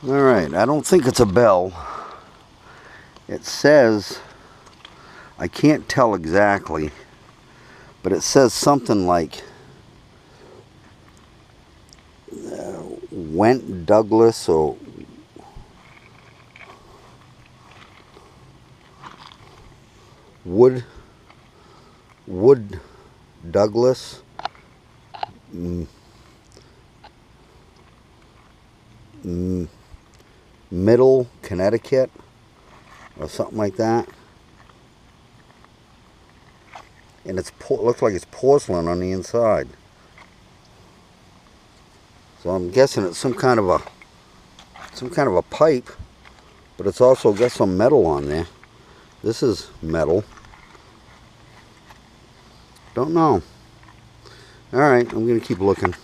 Alright, I don't think it's a bell. It says, I can't tell exactly, but it says something like Went Douglas or Wood Douglas. Middle Connecticut or something like that, and looks like it's porcelain on the inside, so I'm guessing it's some kind of a pipe, but it's also got some metal on there. This is metal. Don't know. Alright, I'm gonna keep looking.